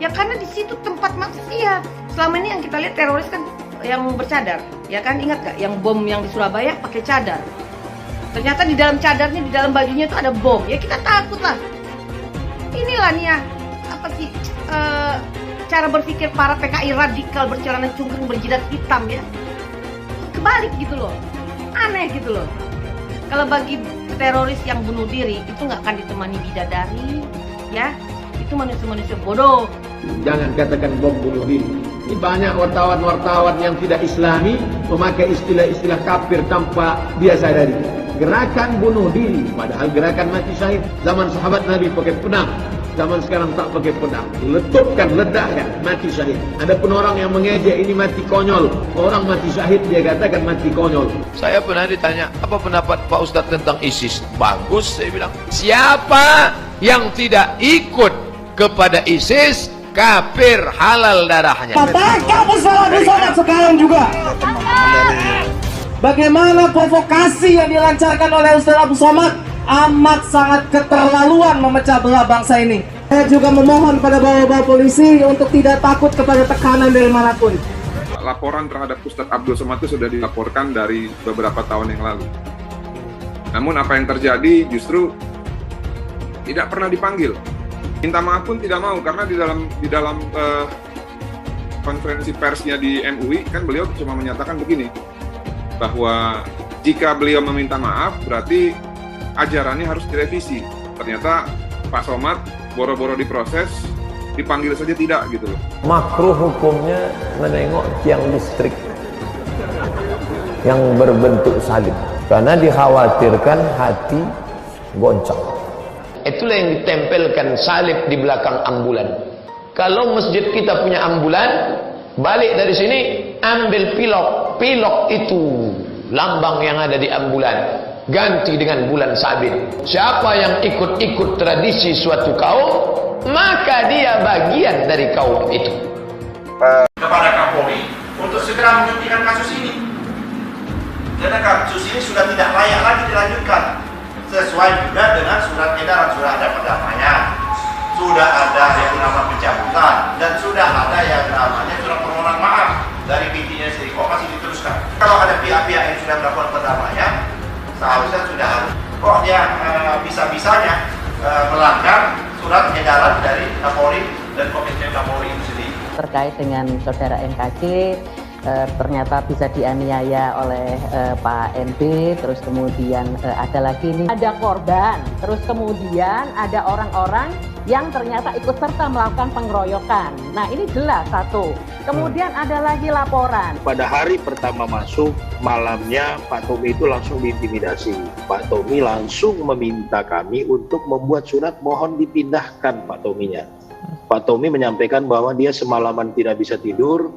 Ya karena di situ tempat maksiat. Selama ini yang kita lihat teroris kan yang bercadar, ya kan, ingat gak yang bom yang di Surabaya pakai cadar? Ternyata di dalam cadarnya, di dalam bajunya itu ada bom. Ya kita takut lah. Inilah nih ya, apa sih cara berpikir para PKI radikal bercelana cungkring berjidat hitam ya. Kebalik gitu loh, aneh gitu loh. Kalau bagi teroris yang bunuh diri itu nggak akan ditemani bidadari, ya itu manusia-manusia bodoh. Jangan katakan bom bunuh diri. Ini banyak wartawan-wartawan yang tidak islami memakai istilah-istilah kafir tanpa dia sadari. Gerakan bunuh diri, padahal gerakan mati syahid. Zaman sahabat Nabi pakai pedang, zaman sekarang tak pakai pedang. Letupkan, ledakkan, mati syahid. Ada pun orang yang mengejek ini mati konyol. Orang mati syahid dia katakan mati konyol. Saya pernah ditanya, apa pendapat Pak Ustadz tentang ISIS? Bagus, saya bilang. Siapa yang tidak ikut kepada ISIS, kafir, halal darahnya. Tangkap Ustaz Abdul Somad sekarang juga. Bagaimana provokasi yang dilancarkan oleh Ustaz Abdul Somad amat sangat keterlaluan memecah belah bangsa ini. Saya juga memohon pada bapak-bapak polisi untuk tidak takut kepada tekanan dari manapun. Laporan terhadap Ustadz Abdul Somad itu sudah dilaporkan dari beberapa tahun yang lalu. Namun apa yang terjadi justru tidak pernah dipanggil. Minta maaf pun tidak mau, karena di dalam konferensi persnya di MUI kan beliau cuma menyatakan begini, bahwa jika beliau meminta maaf berarti ajarannya harus direvisi. Ternyata Pak Somad boro-boro diproses, dipanggil saja tidak gitu loh. Makruh hukumnya menengok tiang listrik yang berbentuk salib karena dikhawatirkan hati goncang. Itulah yang ditempelkan salib di belakang ambulan. Kalau masjid kita punya ambulan, balik dari sini ambil pilok itu lambang yang ada di ambulan, ganti dengan bulan sabit. Siapa yang ikut-ikut tradisi suatu kaum, maka dia bagian dari kaum itu. Kepada Kapolri untuk segera menghentikan kasus ini, karena kasus ini sudah tidak layak lagi dilanjutkan, sesuai juga dengan surat edaran. Sudah ada pendamaian, sudah ada yang nama pencabutan, dan sudah ada yang namanya surat permohonan maaf dari pimpinannya sendiri. Kok masih diteruskan? Kalau ada pihak-pihak yang sudah melakukan pendamaian, seharusnya sudah harus. Kok dia bisa-bisanya melanggar surat edaran dari Kapolri dan Komitmen Kapolri itu sendiri? Terkait dengan saudara NKC, ternyata bisa dianiaya oleh Pak NB, terus kemudian ada lagi ini, ada korban, terus kemudian ada orang-orang yang ternyata ikut serta melakukan pengeroyokan. Nah ini jelas satu. Kemudian ada lagi laporan. Pada hari pertama masuk, malamnya Pak Tommy itu langsung diintimidasi. Pak Tommy langsung meminta kami untuk membuat surat mohon dipindahkan Pak Tommy-nya. Pak Tommy menyampaikan bahwa dia semalaman tidak bisa tidur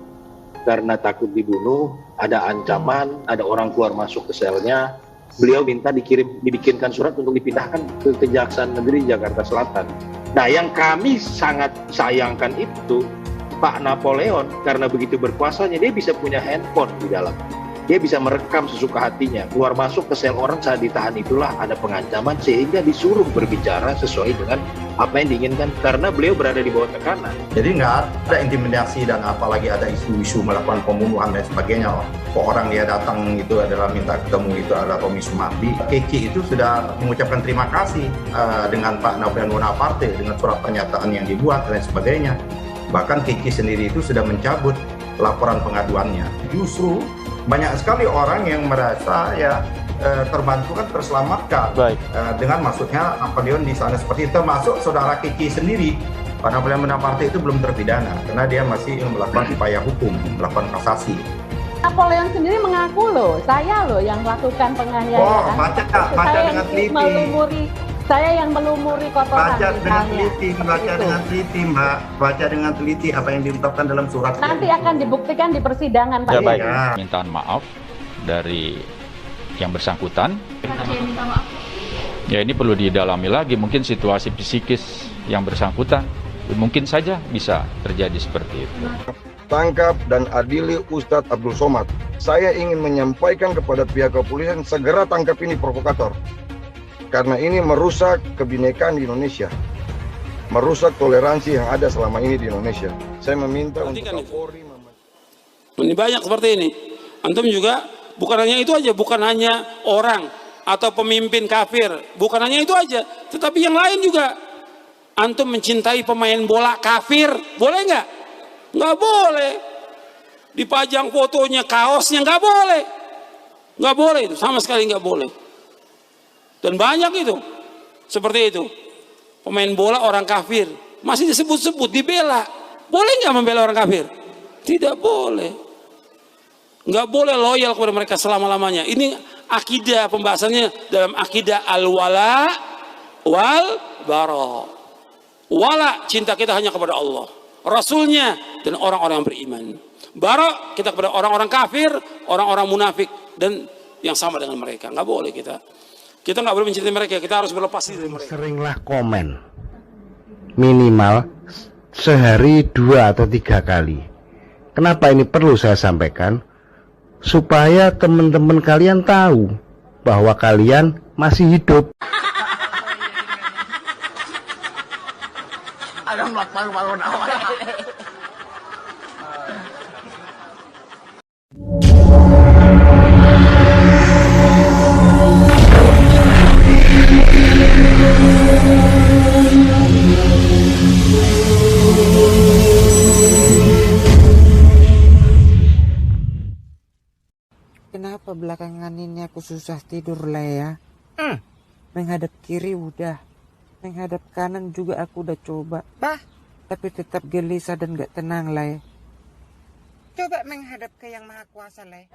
karena takut dibunuh, ada ancaman, ada orang keluar masuk ke selnya. Beliau minta dibikinkan surat untuk dipindahkan ke Kejaksaan Negeri Jakarta Selatan. Nah, yang kami sangat sayangkan itu Pak Napoleon, karena begitu berkuasanya dia bisa punya handphone di dalam. Dia bisa merekam sesuka hatinya. Keluar masuk ke sel orang saat ditahan itulah ada pengancaman sehingga disuruh berbicara sesuai dengan apa yang diinginkan karena beliau berada di bawah tekanan. Jadi nggak ada intimidasi dan apalagi ada isu-isu melakukan pembunuhan dan sebagainya. Kok orang dia datang itu adalah minta ketemu itu adalah Tommy Sumardi. Keki itu sudah mengucapkan terima kasih dengan Pak Napoleon Bonaparte dengan surat pernyataan yang dibuat dan sebagainya. Bahkan Keki sendiri itu sudah mencabut laporan pengaduannya. Justru banyak sekali orang yang merasa ya terbantu kan terselamatkan. Dengan maksudnya Napoleon di sana seperti itu, termasuk saudara Kiki sendiri. Pak Napoleon Bonaparte itu belum terpidana karena dia masih melakukan upaya hukum, melakukan kasasi. Napoleon sendiri mengaku loh, saya loh yang melakukan penganiayaan. Oh, baca dengan teliti. Saya yang melumuri kotoran baca misalnya. Baca dengan teliti, Mbak. Baca dengan teliti apa yang diungkapkan dalam surat. Nanti akan dibuktikan di persidangan, Pak. Ya, baik. Mintaan maaf dari yang bersangkutan. Ya, ini perlu didalami lagi. Mungkin situasi psikis yang bersangkutan mungkin saja bisa terjadi seperti itu. Tangkap dan adili Ustadz Abdul Somad. Saya ingin menyampaikan kepada pihak kepolisian segera tangkap ini provokator. Karena ini merusak kebinekaan di Indonesia. merusak toleransi yang ada selama ini di Indonesia. Saya meminta untuk Kapolri. Ini banyak seperti ini. Antum juga bukan hanya itu aja, bukan hanya orang atau pemimpin kafir, bukan hanya itu aja, tetapi yang lain juga. Antum mencintai pemain bola kafir, boleh nggak? Nggak boleh. Dipajang fotonya, kaosnya, nggak boleh. Nggak boleh itu, sama sekali nggak boleh. Dan banyak itu, seperti itu. Pemain bola orang kafir, masih disebut-sebut, dibela. Boleh nggak membela orang kafir? Tidak boleh. Nggak boleh loyal kepada mereka selama-lamanya. Ini akidah, pembahasannya dalam akidah al-wala wal bara. Wala, cinta kita hanya kepada Allah, Rasulnya, dan orang-orang yang beriman. Bara, kita kepada orang-orang kafir, orang-orang munafik, dan yang sama dengan mereka. Nggak boleh kita nggak boleh mencintai mereka, kita harus berlepas diri dari mereka. Seringlah komen, minimal sehari 2 atau 3 kali. Kenapa ini perlu saya sampaikan? Supaya teman-teman kalian tahu bahwa kalian masih hidup. Kenapa belakangan ini aku susah tidur lah ya? Menghadap kiri udah, menghadap kanan juga aku udah coba. Tapi tetap gelisah dan gak tenang lah ya. Coba menghadap ke yang maha kuasa lah ya.